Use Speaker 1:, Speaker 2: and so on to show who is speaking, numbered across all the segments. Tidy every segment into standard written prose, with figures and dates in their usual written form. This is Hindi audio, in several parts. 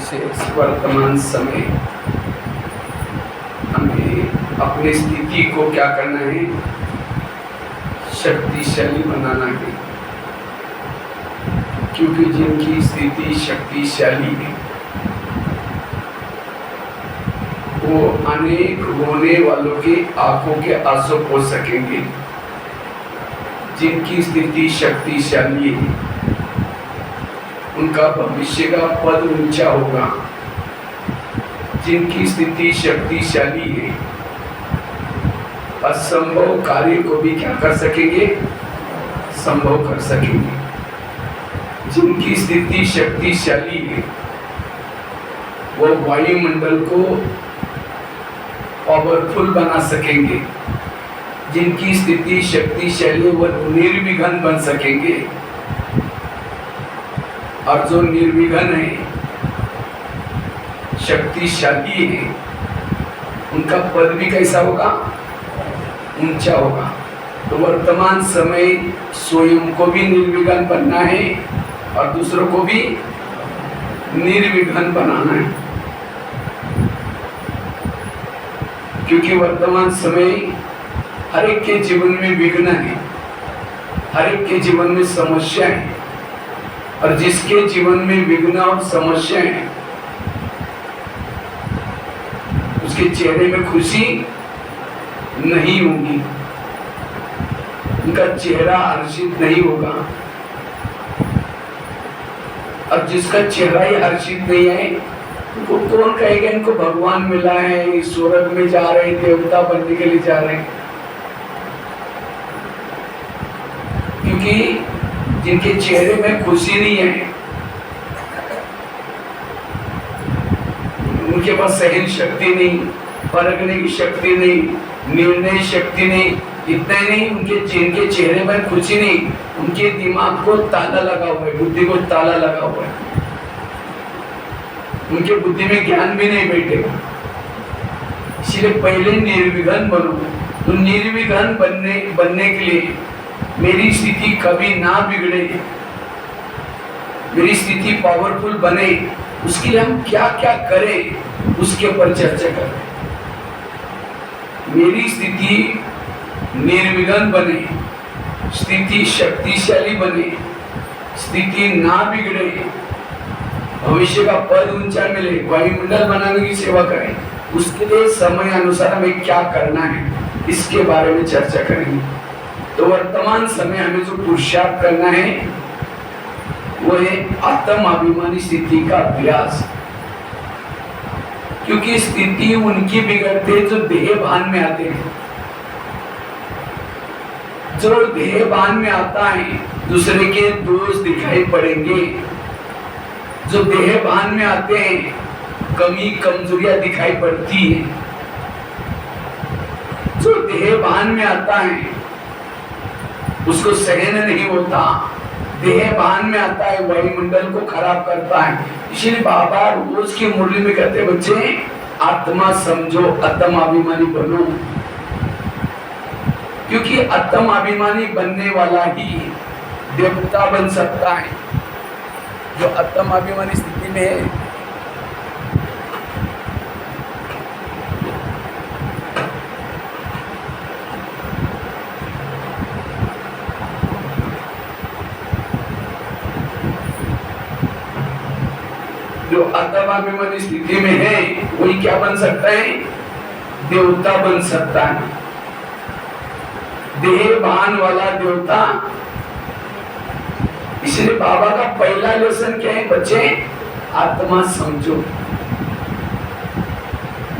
Speaker 1: विशेष वर्तमान समय हमें अपनी स्थिति को क्या करना है, शक्तिशाली बनाना है। क्योंकि जिनकी स्थिति शक्तिशाली है वो अनेक रोने वालों की आंखों के आंसू पोंछ सकेंगे। जिनकी स्थिति शक्तिशाली है उनका भविष्य का पद ऊंचा होगा। जिनकी स्थिति शक्तिशाली है असंभव कार्य को भी क्या कर सकेंगे, संभव कर सकेंगे। जिनकी स्थिति शक्तिशाली है वो वायुमंडल को पावरफुल बना सकेंगे। जिनकी स्थिति शक्तिशाली वो निर्विघ्न बन सकेंगे। और जो निर्विघ्न है, शक्तिशाली है, उनका पद भी कैसा होगा, ऊंचा होगा। तो वर्तमान समय स्वयं को भी निर्विघ्न बनना है और दूसरों को भी निर्विघ्न बनाना है। क्योंकि वर्तमान समय हर एक के जीवन में विघ्न है, हर एक के जीवन में समस्या है। और जिसके जीवन में विघ्न और समस्या है उसके चेहरे में खुशी नहीं होगी, उनका चेहरा हर्षित नहीं होगा। और जिसका चेहरा ही हर्षित नहीं है उनको कौन कहेगा इनको भगवान मिला है, स्वर्ग में जा रहे हैं, देवता बनने के लिए जा रहे हैं। क्योंकि जिनके चेहरे में खुशी नहीं है उनके पास सहन शक्ति नहीं, परखने की शक्ति नहीं, निर्णय शक्ति नहीं। इतना ही नहीं, जिनके चेहरे में खुशी नहीं उनके दिमाग को ताला लगा हुआ है, बुद्धि को ताला लगा हुआ है, उनके बुद्धि में ज्ञान भी नहीं बैठेगा। इसलिए पहले निर्विघ्न बनो। तो निर्विघ्न बनने के लिए मेरी स्थिति कभी ना बिगड़े, मेरी स्थिति पावरफुल बने, उसके लिए हम क्या क्या करें उसके ऊपर चर्चा करें। मेरी स्थिति निर्विघ्न बने, स्थिति शक्तिशाली बने, स्थिति ना बिगड़े, भविष्य का पद ऊंचा मिले, वायुमंडल बनाने की सेवा करें। उसके लिए समय अनुसार हमें क्या करना है इसके बारे में चर्चा करेंगे। तो वर्तमान समय हमें जो पुरुषार्थ करना है वो है आत्माभिमानी स्थिति का अभ्यास। क्योंकि स्थिति उनकी बिगड़ते जो देह भान में आते हैं। जो देह भान में आता है दूसरे के दोष दिखाई पड़ेंगे। जो देह भान में आते हैं कमी कमजोरियां दिखाई पड़ती है। जो देह भान में आता है उसको सहन नहीं होता, देह भान में आता है वायुमंडल को खराब करता है। इसलिए बाबा रोज की मुरली में कहते बच्चे आत्मा समझो, आत्माभिमानी बनो। क्योंकि आत्माभिमानी बनने वाला ही देवता बन सकता है। जो आत्माभिमानी स्थिति में है जो आत्माभिमानी स्थिति में है वही क्या बन सकता है, देवता बन सकता है। देह भान वाला देवता। इसलिए बाबा का पहला लेसन क्या है बच्चे, आत्मा समझो।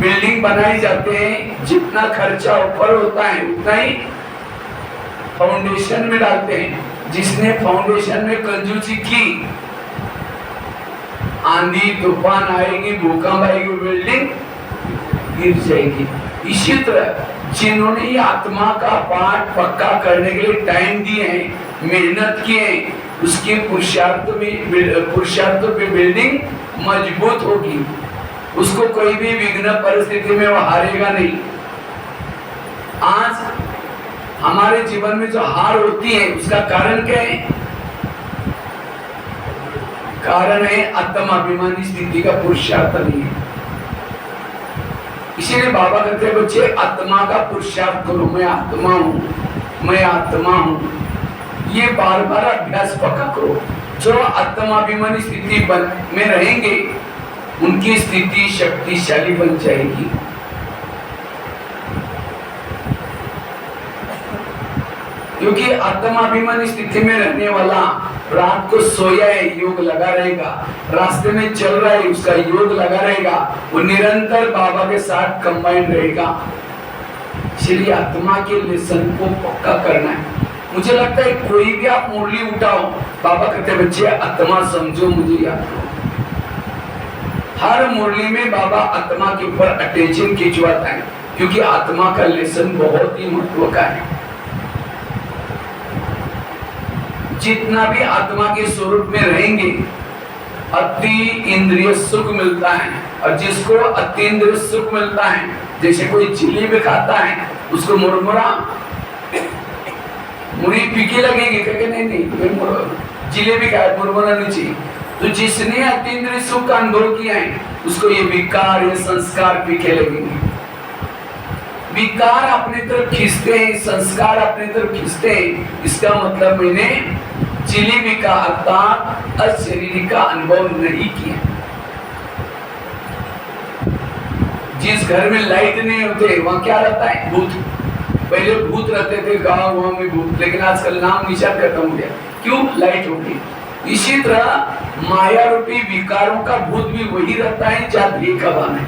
Speaker 1: बिल्डिंग बनाई जाते हैं, जितना खर्चा ऊपर होता है उतना ही फाउंडेशन में डालते हैं। जिसने फाउंडेशन में कंजूसी की, आंधी तूफान आएगी, भूकंप आएगी, बिल्डिंग गिर जाएगी। इसी तरह जिन्होंने ये आत्मा का पाठ पक्का करने के लिए टाइम दिए हैं, मेहनत किए, उसके पुरुषार्थ पे बिल्डिंग मजबूत होगी। उसको कोई भी विघ्न परिस्थिति में वो हारेगा नहीं। आज हमारे जीवन में जो हार होती है उसका कारण क्या है? कारण है आत्माभिमानी स्थिति का पुरुषार्थ नहीं है। इसीलिए बाबा कहते हैं बच्चे आत्मा का पुरुषार्थ करो, मैं आत्मा हूं, मैं आत्मा हूं। ये बार बार अभ्यास पक्का करो। जो आत्माभिमानी स्थिति में रहेंगे उनकी स्थिति शक्तिशाली बन जाएगी। क्योंकि आत्माभिमानी स्थिति में रहने वाला रात को सोया है योग लगा रहेगा, रास्ते में चल रहा है उसका योग लगा रहेगा, वो निरंतर बाबा के साथ कंबाइंड रहेगा। इसलिए आत्मा के लेसन को पक्का करना है। मुझे लगता है कोई भी आप मुरली उठाओ, बाबा कहते हैं बच्चे आत्मा समझो, मुझे याद करो। हर मुरली में बाबा आत्मा के ऊपर अटेंशन खिंचवाता है, क्योंकि आत्मा का लेसन बहुत ही महत्व का है। जितना भी आत्मा के स्वरूप में रहेंगे अति इंद्रिय सुख मिलता है, और जिसको अति इंद्रिय सुख मिलता है, जैसे कोई जिलेबी खाता है उसको मुरमुरा मुड़ी फीकी लगेगी, कहेंगे नहीं नहीं जिलेबी का मुरमुरा नहीं चाहिए। तो जिसने अति इंद्रिय सुख का अनुभव किया है उसको ये विकार, ये संस्कार फीके लगेंगे। विकार अपने तरफ खींचते हैं, संस्कार अपने तरफ खींचते हैं। इसका मतलब मैंने जिलेबी का अर्थात अशरीरी का अनुभव नहीं किया। जिस घर में लाइट नहीं होते वहां क्या रहता है? भूत। पहले भूत रहते थे गांव में भूत, लेकिन आजकल नाम निशान खत्म हो गया। क्यों? लाइट हो गई। इसी तरह माया रूपी विकारों का भूत भी वही रहता है जहाँ ध्येय का भान है।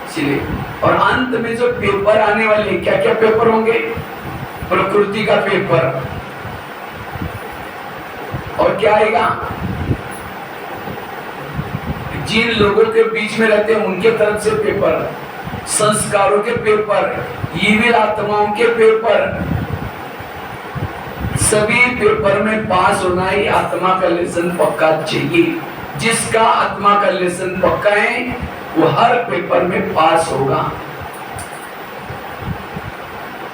Speaker 1: इसलिए और अंत में जो पेपर आने वाले, क्या क्या पेपर होंगे? प्रकृति का पेपर, और क्या आएगा? जिन लोगों के बीच में रहते हैं उनके तरफ से पेपर, संस्कारों के पेपर, ईविल आत्माओं के पेपर, सभी पेपर में पास होना ही आत्मा का लेसन पक्का चाहिए। जिसका आत्मा का लेसन पक्का है वो हर पेपर में पास होगा।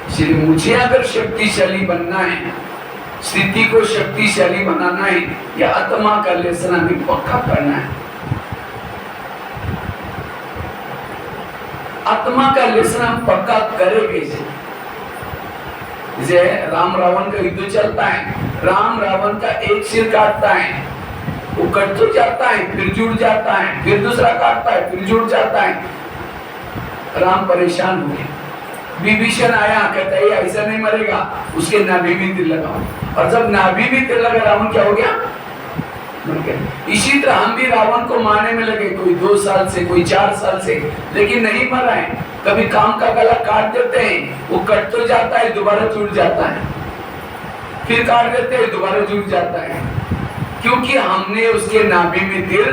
Speaker 1: इसलिए मुझे अगर शक्तिशाली बनना है, स्थिति को शक्तिशाली बनाना है, या आत्मा का लेसन हमें पक्का करना है। आत्मा का लेसन हम पक्का करें कैसे? जैसे राम रावण का युद्ध चलता है, राम रावण का एक सिर काटता है, वो कट तो जाता है फिर जुड़ जाता है, फिर दूसरा काटता है फिर जुड़ जाता है। राम परेशान हुए, विभीषण आया, कहता है ऐसा नहीं मरेगा, उसके नाभि में तीर लगाओ, और जब नाभि में तीर लगा रावण क्या हो गया? मर गया। इसी तरह हम भी रावण को मारने में लगे, कोई 2 साल से, कोई 4 साल से, लेकिन नहीं मर रहे हैं। कभी काम का गला काट देते हैं, वो कट तो जाता है दोबारा जुड़ जाता है, फिर काट देते हैं दोबारा जुड़ जाता है, क्योंकि हमने उसके नाभि में तीर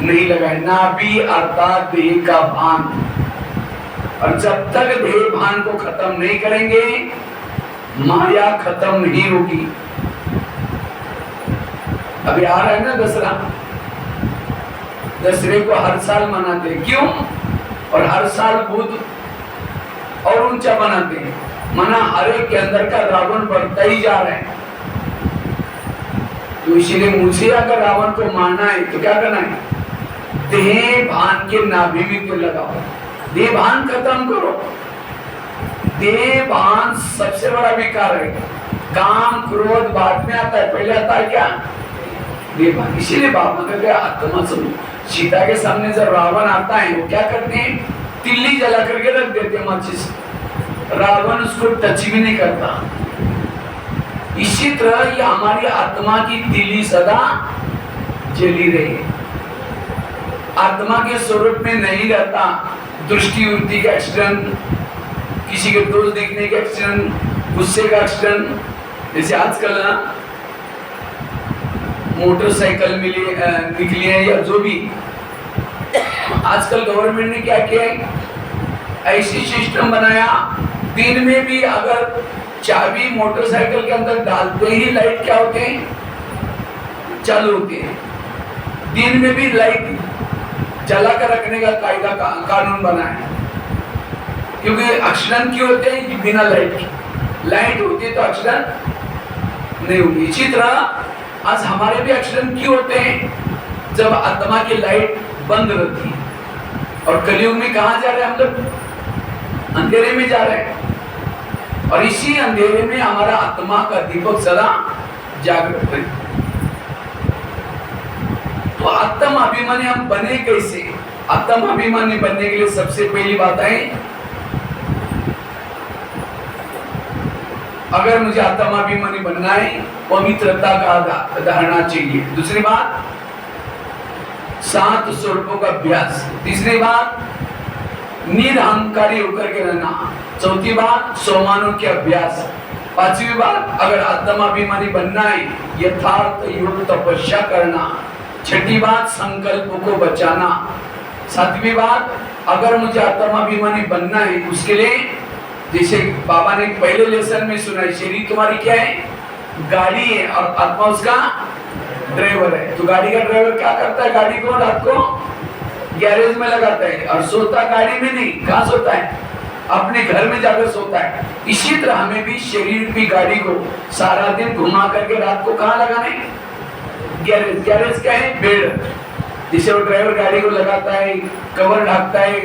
Speaker 1: नहीं लगाया। नाभि अर्थात देह का भान, और जब तक देह भान को खत्म नहीं करेंगे माया खत्म नहीं होगी। अभी आ रहा है ना दसरा, दसरे को हर साल मनाते हैं, क्यों? और हर साल भूत और ऊंचा बनाते हैं, मना हर एक के अंदर का रावण बढ़ता ही जा रहा है। तो इसीलिए मुझे अगर रावण को मारना है तो क्या करना है? देह भान के नाभि में तीर लगाओ, देह भान खत्म करो। देह भान सबसे बड़ा विकार है। काम क्रोध बाद में आता है, पहले आता है क्या? देह भान। इसीलिए बाबा कहते हैं आत्मा समझो। सीता के सामने जब रावण आता है वो क्या करते हैं? तिल्ली जला करके रख देते हैं माचिस, रावण उसको टच भी नहीं करता। इसी तरह ये हमारी आत्मा की तिल्ली सदा जली रही। आत्मा के स्वरूप में नहीं रहता। दृष्टि वृत्ति का एक्सीडेंट, किसी के दोष देखने का एक्सीडेंट, गुस्से का एक्सीडेंट। जैसे आजकल मोटरसाइकिल निकली है, या जो भी आजकल गवर्नमेंट ने क्या किया है, ऐसी सिस्टम बनाया, दिन में भी अगर चाबी मोटरसाइकिल के अंदर डालते ही लाइट क्या होते हैं? चालू होती है। दिन में भी लाइट जला कर रखने का कायदा कानून बना है, क्योंकि एक्सीडेंट क्यों होते हैं? बिना लाइट की। लाइट होती है तो एक्सीडेंट नहीं होगी। इसी तरह आज हमारे भी एक्सीडेंट क्यों होते हैं? जब आत्मा की लाइट बंद रहती है। और कलयुग में कहां जा रहे हैं हम लोग? अंधेरे में जा रहे हैं। और इसी अंधेरे में हमारा आत्मा का दीपक सदा जागृत है। तो आत्म अभिमानी हम बने कैसे? आत्म अभिमानी बनने के लिए सबसे पहली बात है, अगर मुझे आत्म अभिमानी बनना है, पवित्रता का धारणा चाहिए। दूसरी बात, 7 स्वरूपों का अभ्यास। तीसरी बात, निरहंकारी होकर के रहना। चौथी बात, सोमानों के अभ्यास। पांचवी बात, अगर आत्माभिमानी बनना है, यथार्थ योग तपस्या करना। छठी बात, संकल्प को बचाना। सातवीं बात, अगर मुझे आत्माभिमानी बनना है, उसके लिए जैसे बाबा ने पहले लेसन में सुना है, शरीर तुम्हारी क्या है? गाड़ी है, और आत्मा उसका ड्राइवर है। तो गाड़ी का ड्राइवर क्या करता है? गाड़ी को रात को गैरेज में लगाता है, और सोता गाड़ी में नहीं। कहाँ सोता है? अपने घर में जाकर सोता है। इसी तरह हमें भी शरीर की गाड़ी को सारा दिन घुमा करके रात को कहाँ लगाना है? गैरेज। गैरेज क्या है? बेड। जिसे वो ड्राइवर गाड़ी को लगाता है, कवर ढाकता है,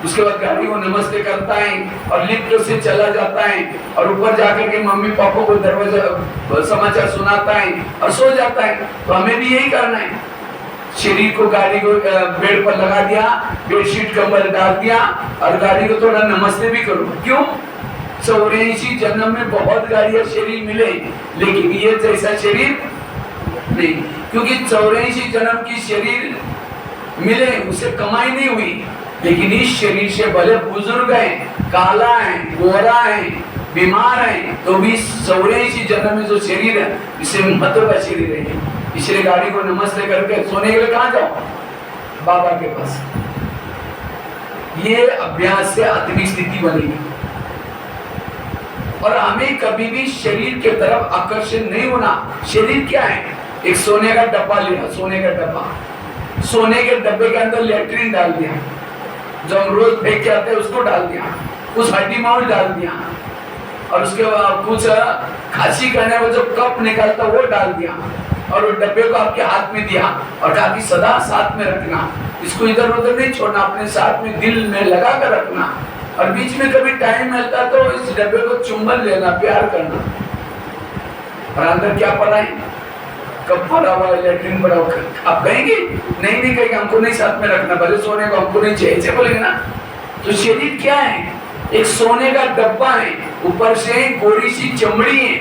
Speaker 1: उसके बाद गाड़ी को नमस्ते करता है और लिफ्ट से चला जाता है, और ऊपर जाकर के मम्मी पापा को दरवाजा समाचार सुनाता है और सो जाता है। तो हमें भी यही करना है। शरीर को गाड़ी को बेड पर लगा दिया, बेडशीट कंबल डाल दिया, और गाड़ी को थोड़ा नमस्ते भी करो। क्यों? 84 जन्म में बहुत गाड़ियां शरीर मिले, लेकिन ये जैसा शरीर नहीं, क्योंकि 84 जन्म की शरीर मिले, उसे कमाई नहीं हुई। लेकिन इस शरीर से भले बुजुर्ग है, काला है, गोरा है, बीमार है, तो भी 84 जन्म में जो शरीर है, इसे महत्व का शरीर है। इसलिए गाड़ी को नमस्ते करके सोने के लिए कहाँ जाओ? बाबा के पास। ये अभ्यास से आत्मिक स्थिति बनेगी। और हमें कभी भी शरीर के तरफ आकर्षण नहीं होना। शरीर क्या है? एक सोने का डब्बा लिया, सोने का डब्बा, सोने के डब्बे के अंदर लेट्रिन डाल दिया, जो हम रोज फेंक के आते हैं उसको डाल दिया, उस हड्डी माउस डाल दिया, और उसके बाद कुछ खांसी करने में जो कप निकालता वो डाल दिया, और उस डब्बे को आपके हाथ में दिया और कहा कि सदा साथ में रखना, इसको इधर उधर नहीं छोड़ना, अपने साथ में दिल में लगा कर रखना, और बीच में कभी टाइम मिलता तो इस डब्बे को चुंबन लेना, प्यार करना। और अंदर क्या पड़ा है? कब पड़ा हुआ, लेटरिन पड़ा हुआ। आप कहेंगे? नहीं नहीं कहेंगे, हमको नहीं साथ में रखना, भले सोने को हमको नहीं चाहिए, ऐसे बोलेंगे ना। तो शरीर क्या है? एक सोने का डब्बा है, ऊपर से गोरी सी चमड़ी है,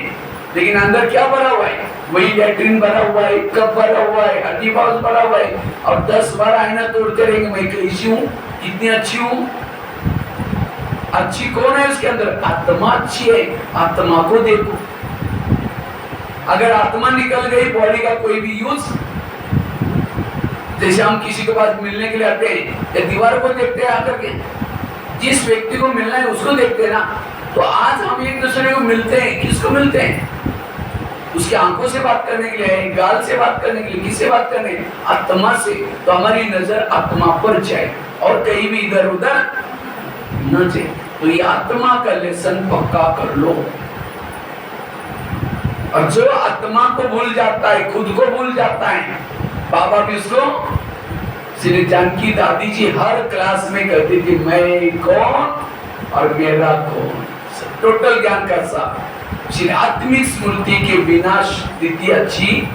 Speaker 1: लेकिन अंदर क्या भरा हुआ है? वही लेटरिन भरा हुआ है, कप भरा हुआ है, हड्डी माउस भरा हुआ है, और 10 बार आईना तोड़ते रहेंगे, मैं कैसी हूँ, कितनी अच्छी हूँ। अच्छी कौन है उसके अंदर? आत्मा अच्छी है। आत्मा को देखो। अगर आत्मा निकल गई, बॉडी का कोई भी यूज, जैसे हम किसी के पास मिलने के लिए आते हैं, या दीवार को देखते हैं आकर के, जिस व्यक्ति को मिलना है उसको देखते हैं ना। तो आज हम एक दूसरे को मिलते हैं, किसको मिलते हैं? उसकी आंखों से बात करने के लिए, गाल से बात करने के लिए, किससे बात करने? आत्मा से। तो हमारी नजर आत्मा पर जाए और कहीं भी इधर उधर न जाए। तो ये आत्मा का लेसन पक्का कर लो। और जो आत्मा को भूल जाता है, खुद को भूल जाता है, बाबा भी उसको, श्री जानकी दादी जी हर क्लास में कहती थी, मैं कौन और मेरा कौन, टोटल ज्ञान का साथ। श्री आत्मिक स्मृति के बिना स्थिति अच्छी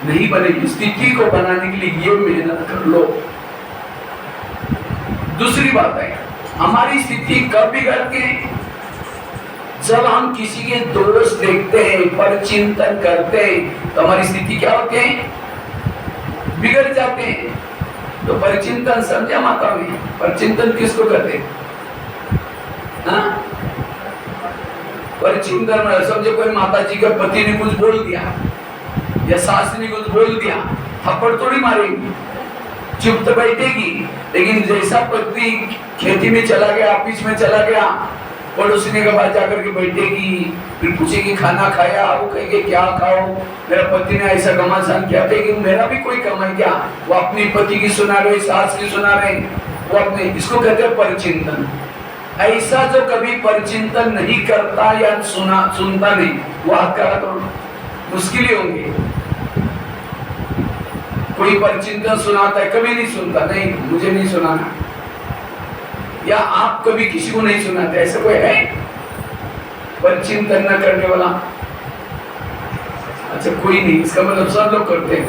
Speaker 1: नहीं बनेगी। स्थिति को बनाने के लिए ये मेहनत कर लो। दूसरी बात है, हमारी स्थिति कब बिगड़ती है? जब हम किसी के दोष देखते हैं, परचिंतन करते हैं, तो हमारी स्थिति क्या होती है? बिगड़ जाते हैं। तो परचिंतन समझा माता में? परचिंतन किसको करते हैं? परचिंतन समझे कोई माता जी के पति ने कुछ बोल दिया या सास ने कुछ बोल दिया, थप्पड़ थोड़ी मारेगी, चुप तो बैठेगी। लेकिन जैसा पति खेती में चला गया, ऑफिस में चला गया, पड़ोसी के पास जाकर के बैठेगी, फिर पूछेगी खाना खाया, वो कहेंगे क्या खाओ, मेरा पति ने ऐसा घमासान किया, कहेगी मेरा भी कोई कम है क्या? वो अपनी पति की सुना रहे, सास की सुना रहे, वो अपने, इसको कहते हैं परचिंतन। ऐसा जो कभी परचिंतन नहीं करता या सुनता नहीं, वो हाथ खड़ा करो। मुश्किल ही होंगे। कोई परचिंतन सुनाता है, कभी नहीं सुनता, नहीं मुझे नहीं सुनाना, या आप कभी किसी को नहीं सुनाते, ऐसा कोई है परचिंतन न करने वाला? अच्छा कोई नहीं, इसका मतलब सब लोग करते हैं।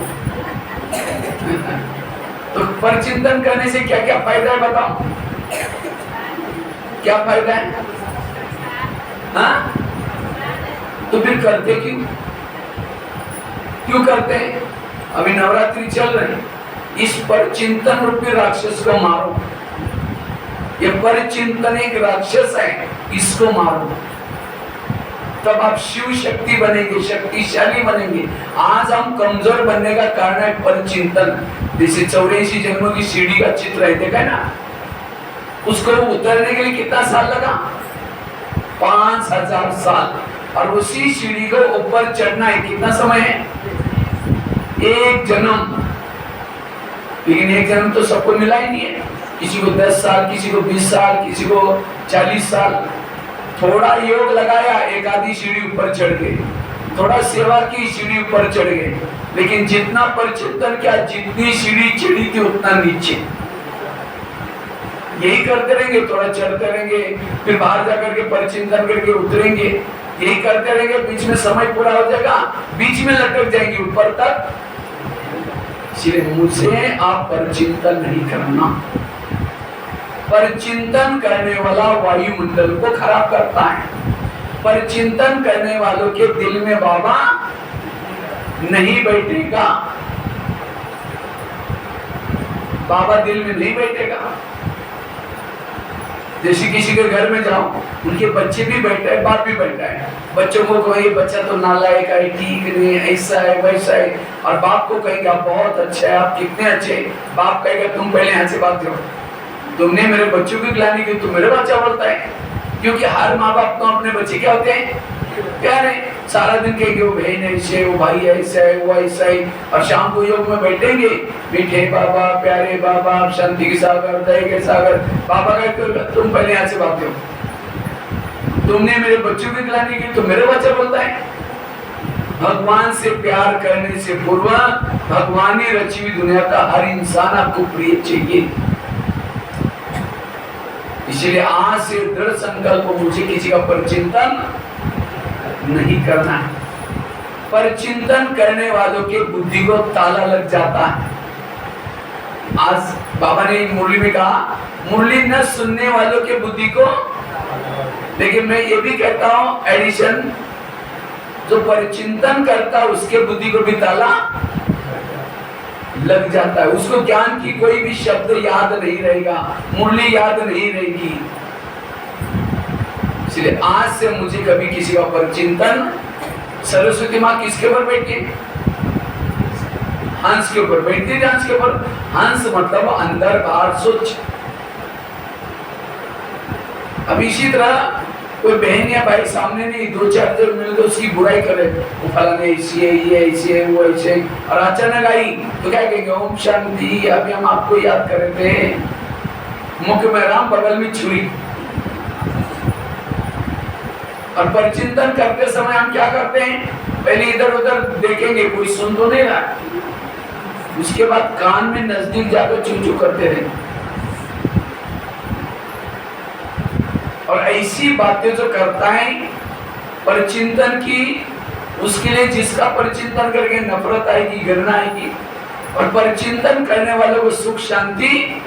Speaker 1: तो परचिंतन करने से क्या क्या फायदा है बताओ, क्या फायदा है? हाँ, तो फिर करते क्यों, क्यों करते हैं? अभी नवरात्रि चल रही, इस परचिंतन रूपी राक्षस को मारो। ये परचिंतन एक राक्षस है, इसको मारो, तब आप शिव शक्ति बनेंगे, शक्तिशाली बनेंगे। आज हम कमजोर बनने का कारण है परचिंतन। जैसे 84 जन्मों की सीढ़ी का चित्र है, देखा है ना, उसको उतरने के लिए कितना साल लगा? 5000 साल। और उसी सीढ़ी को ऊपर चढ़ना है कितना समय है? एक जन्म। लेकिन एक जन्म तो सबको मिला ही नहीं है, किसी को 10 साल, किसी को 20 साल, किसी को 40 साल। थोड़ा योग लगाया, एक आधी सीढ़ी ऊपर चढ़ गए, थोड़ा सेवा की, सीढ़ी ऊपर चढ़ गए। लेकिन जितना परचिंतन किया, जितनी सीढ़ी चढ़ी थी उतना नीचे। यही करते रहेंगे, थोड़ा चढ़ते रहेंगे, फिर बाहर जाकर के परचिंतन करके उतरेंगे, यही करते रहेंगे। बीच में समय पूरा हो जाएगा, बीच में लटक जाएंगे ऊपर तक। इसलिए मुझे आप परचिंतन नहीं करना। परचिंतन करने वाला वायुमंडल को खराब करता है। परचिंतन करने वालों के दिल में बाबा नहीं बैठेगा, बाबा दिल में नहीं बैठेगा। जैसे किसी के घर में जाओ, उनके बच्चे भी बैठे हैं, बाप भी बैठा है, बच्चों को कहेंगे बच्चा तो नालायक है, ठीक नहीं, ऐसा है वैसा है, और बाप को कहेंगे आप बहुत अच्छा है, आप कितने अच्छे। बाप कहेगा तुम पहले यहाँ से बात करो, तुमने मेरे बच्चों की गिलानी की, तुम मेरे बच्चा बोलता है। क्योंकि हर माँ बाप को अपने बच्चे क्या होते हैं, प्यारे। सारा दिन कहेंगे वो बहन ऐसे, वो भाई ऐसा है, वो ऐसा है, और शाम को योग में बैठेंगे, मीठे बाबा, प्यारे बाबा, शांति के सागर, दया के सागर। बाबा कहते तुम पहले यहाँ से बात करो, तुमने मेरे बच्चों की गिलानी की, तो मेरे बच्चा बोलता है। भगवान से प्यार करने से पूर्व भगवान ने रची हुई दुनिया का हर इंसान आपको प्रिय चाहिए। इसलिए आज से दृढ़ संकल्प, मुझे किसी का परचिंतन नहीं करना है। परचिंतन करने वालों के बुद्धि को ताला लग जाता है। आज बाबा ने मुरली में कहा, मुरली न सुनने वालों के बुद्धि को, लेकिन मैं ये भी कहता हूं एडिशन, जो परचिंतन करता है उसके बुद्धि को भी ताला लग जाता है। उसको ज्ञान की कोई भी शब्द याद नहीं रहेगा, मुरली याद नहीं रहेगी। इसलिए आज से मुझे कभी किसी का परचिंतन, सरस्वती माँ किसके ऊपर बैठी है? हंस के ऊपर बैठती है। हंस के ऊपर, हंस मतलब अंदर बाहर सोच। अब इसी तरह कोई बहन या भाई सामने नहीं, दो चार जन मिल तो उसकी बुराई करे, वो फलाने ऐसी है, ये ऐसी है, वो ऐसे है, और अचानक आई तो क्या कहेंगे, ओम शांति, अभी हम आपको याद कर रहे थे, मुख में राम, बगल में छुरी। और परचिंतन करते समय हम क्या करते हैं, पहले इधर उधर देखेंगे, कोई सुन तो नहीं रहा, उसके बाद कान में नजदीक जाकर चू चू करते रहेंगे। और ऐसी बातें जो करता है परचिंतन की, उसके लिए जिसका परचिंतन करके नफरत आएगी, घृणा आएगी। और परचिंतन करने वालों को सुख शांति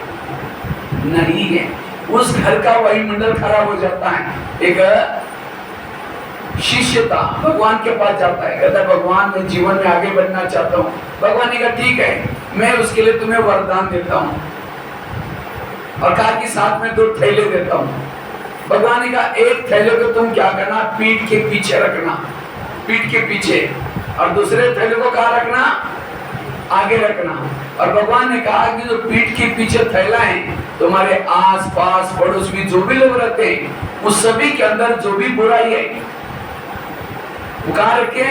Speaker 1: नहीं है, उस घर का वायुमंडल खराब हो जाता है। एक शिष्य था, भगवान के पास जाता है, कहता है भगवान मैं जीवन में आगे बढ़ना चाहता हूँ। भगवान ने कहा ठीक है, मैं उसके लिए तुम्हें वरदान देता हूँ, और कहा कि साथ में 2 थैले देता हूँ। भगवान ने कहा एक थैले को तुम क्या करना, पीठ के पीछे रखना, पीठ के पीछे, और दूसरे थैले को कहाँ रखना, आगे रखना। और भगवान ने कहा कि जो पीठ के पीछे थैला है, तुम्हारे आस पास पड़ोस में जो भी लोग रहते हैं, उस सभी के अंदर जो भी बुराई है वो कहाँ रखे,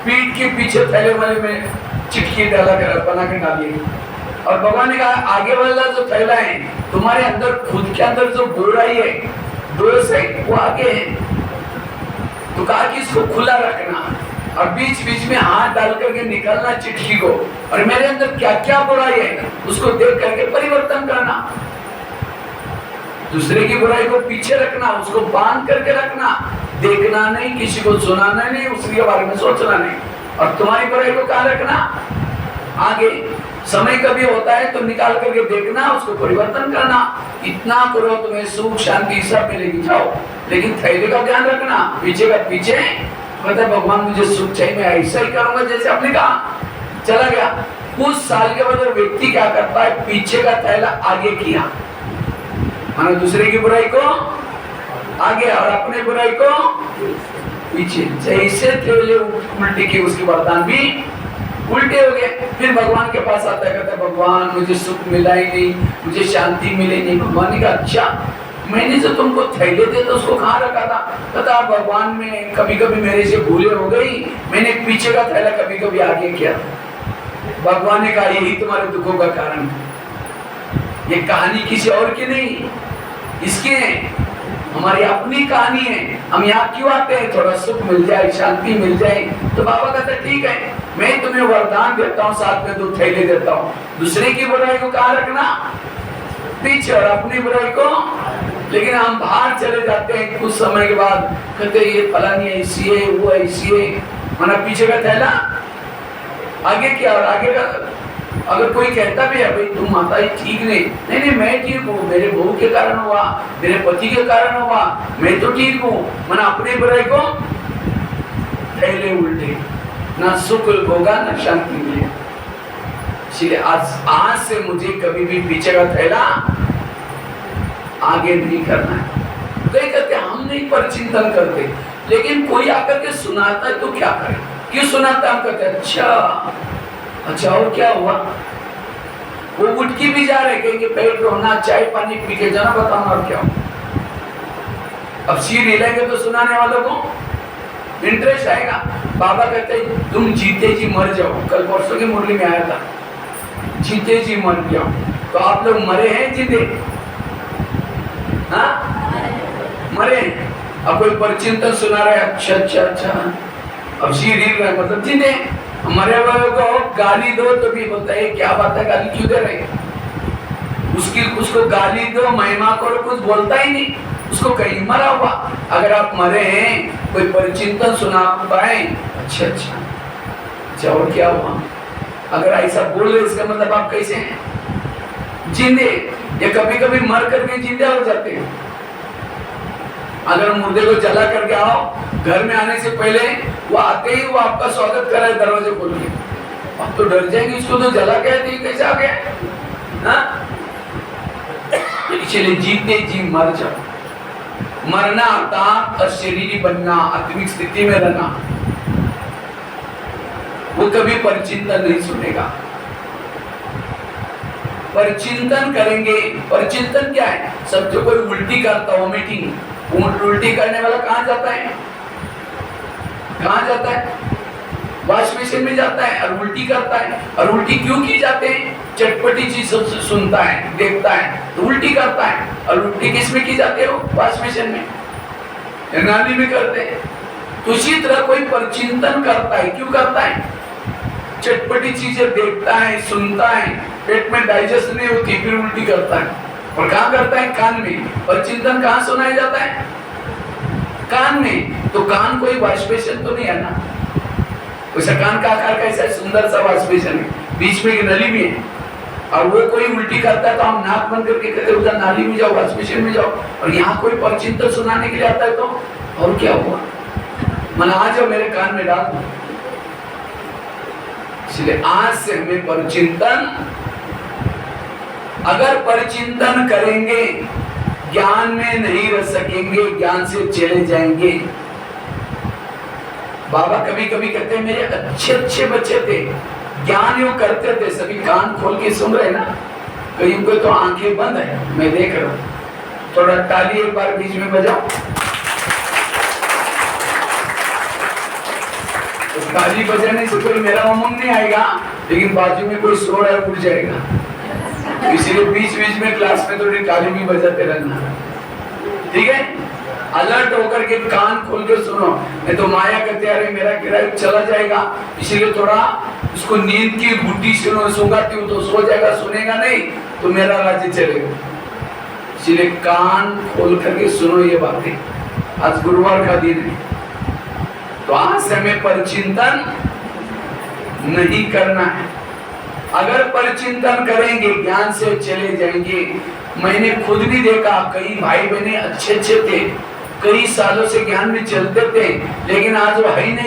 Speaker 1: पीठ के पीछे थैले वाले में चिटकी डाला कर बना के डालिए। और भगवान ने कहा आगे वाला जो थैला है, तुम्हारे अंदर खुद के अंदर जो बुराई है, दोष है, वो आगे है, तो कहा कि इसको खुला रखना। और बीच बीच में हाथ डाल करके निकलना चिट्ठी को, और मेरे अंदर क्या क्या बुराई है उसको देख करके परिवर्तन करना। दूसरे की बुराई को पीछे रखना, उसको बांध करके रखना, देखना नहीं, किसी को सुनाना नहीं, उसके बारे में सोचना नहीं। और तुम्हारी बुराई को कहाँ रखना? आगे। समय कभी होता है तो निकाल करके देखना, उसको परिवर्तन करना। इतना करो तुम्हें सुख शांति सब मिलेगी, जाओ। लेकिन थैले का ध्यान रखना, पीछे का पीछे। कहते भगवान मुझे सुख चाहिए, मैं ऐसा ही करूंगा जैसे आपने कहा। चला गया कुछ साल के बाद व्यक्ति क्या करता है, पीछे का थैला आगे किया, मानो दूसरे की बुराई को आगे और अपने बुराई को पीछे। जैसे थैले उल्टे किए उसके वरदान भी उल्टे हो गए। फिर भगवान के पास आता है, कहता है भगवान मुझे सुख मिला ही नहीं, मुझे शांति मिली नहीं। भगवान ने कहा अच्छा मैंने जो तुमको थैले दे तो उसको कहाँ रखा था? कहता भगवान में कभी कभी मेरे से भूले हो गई, मैंने पीछे का थैला कभी कभी आगे किया। भगवान ने कहा यही तुम्हारे दुखों का कारण है। ये कहानी किसी और की नहीं, इसकी है, हमारी अपनी कहानी है। हम यहाँ क्यों आते हैं? थोड़ा सुख मिल जाए, शांति मिल जाए। तो बाबा कहते ठीक है, मैं तुम्हें वरदान देता हूँ, साथ में 2 थैले देता हूँ। दूसरे की बुराई को कहाँ रखना? पीछे, और अपनी बुराई को। लेकिन हम बाहर चले जाते हैं कुछ समय के बाद, कहते ये फलानी ऐसी है, वो ऐसी है, माना पीछे का थैला आगे क्या और आगे का। अगर कोई कहता भी है भाई तुम माता जी ठीक नहीं, मैं ठीक हूँ, मेरे बहू के कारण हुआ, मेरे पति के कारण हुआ, मैं तो ठीक हूँ। मैंने अपनी बुराई को थैले उल्टे, ना सुख होगा ना शांति मिलेगी। इसलिए आज से मुझे कभी भी पीछे का थैला आगे नहीं करना है। कई कहते हम नहीं पर चिंतन करते, लेकिन कोई आकर के सुनाता है तो क्या करें? क्यों सुनाता? हम कहते अच्छा और क्या हुआ? वो उठ के भी जा रहे, कहेंगे पेट रोना, चाय पानी पी के जाना, बताओ और क्या हो। अब सिर हिलाएंगे तो सुनाने वालों को इंटरेस्ट आएगा। बाबा कहते तुम जीते जी मर जाओ। कल परसों की मुरली में आया था, जीते जी मर जाओ। तो आप लोग मरे हैं जीते? हाँ मरे। अब कोई परिचिंतन सुना रहे, अच्छा अब सिर हिल रहा है, मतलब जीते। मरे वालों को गाली दो तो भी बोलता है क्या बात है, गाली क्यों दे रहे? उसको गाली दो, महिमा करो, कुछ बोलता ही नहीं, उसको कहीं मरा हुआ। अगर आप मरे हैं, कोई परिचिंतन सुना पाए, अच्छा और क्या हुआ? अगर ऐसा बोल रहे इसका मतलब आप कैसे हैं? जिंदे। ये कभी कभी मर करके जिंदा हो जाते हैं। अगर मुर्दे को जला करके आओ, घर में आने से पहले वो आते ही वो आपका स्वागत कर रहा है दरवाजे खोल के, आप तो डर जाएंगे, इसको तो जला के आते कैसे आ गया? इसलिए जीते जी मर जाओ। मरना अर्थात अशरीरी बनना, आत्मिक स्थिति में रहना। वो कभी परिचिंतन नहीं सुनेगा। परिचिंतन करेंगे। परिचिंतन क्या है? सब जो कोई उल्टी करता, वोमिटिंग, उल्टी करने वाला कहाँ जाता है? कहाँ जाता है? वॉश बेसिन में जाता है और उल्टी करता है। और उल्टी क्यों की जाते हैं? चटपटी चीज सुनता है, देखता है तो उल्टी करता है। और उल्टी किस में की जाती है? वॉश बेसिन में, नाली में करते हैं। तो इसी तरह कोई परिचिंतन करता है। क्यों करता है? चटपटी चीजें देखता है, सुनता है, पेट में डाइजेस्ट नहीं होती, फिर उल्टी करता है। और कहाँ करता है? कान में। परिचिंतन कहाँ सुनाया जाता है? कान में। तो कान कोई वॉश बेसिन तो नहीं है ना? वैसा कान का आकार कैसा सुंदर सा वॉश बेसिन है, बीच में एक नली भी है। और वो कोई उल्टी करता है तो हम नाक बंद करके कहते हैं उधर नाली में जाओ, वॉश बेसिन में जाओ। और यहाँ कोई परिचिंतन सुनाने के लिए आता है तो और क्या हुआ? मन आ जाओ मेरे कान में डाल दो। इसलिए आज से हमें परिचिंतन, अगर परिचिंतन करेंगे ज्ञान में नहीं रह सकेंगे, ज्ञान से चले जाएंगे। बाबा कभी कभी कहते हैं मेरे अच्छे बच्चे थे, ज्ञान यूं करते थे, सभी कान खोल के सुन रहे ना, कहीं को तो आंखें बंद है, मैं देख रहा हूं। थोड़ा ताली एक बार बीच में बजाओ। तो ताली बजाने से कोई मेरा उमंग नहीं आएगा, लेकिन बाजू में कोई सो रहा है उठ जाएगा। इसलिए बीच बीच में क्लास में थोड़ी ताली भी बजाते रहना, ठीक है? अलर्ट होकर के कान खोल के सुनो, नहीं तो माया कहते अरे मेरा किराया चला जाएगा, इसलिए थोड़ा उसको नींद की बुद्धि सुगाती हूँ तो सो जाएगा, सुनेगा नहीं तो मेरा राज्य चलेगा। इसलिए कान खोल करके सुनो ये बातें। आज गुरुवार का दिन है तो आज हमें परचिंतन नहीं करना है। अगर परचिंतन करेंगे ज्ञान से चले जाएंगे। मैंने खुद भी देखा कई भाई बहने अच्छे थे, कई सालों से ज्ञान में चलते थे, लेकिन आज वो है ही नहीं।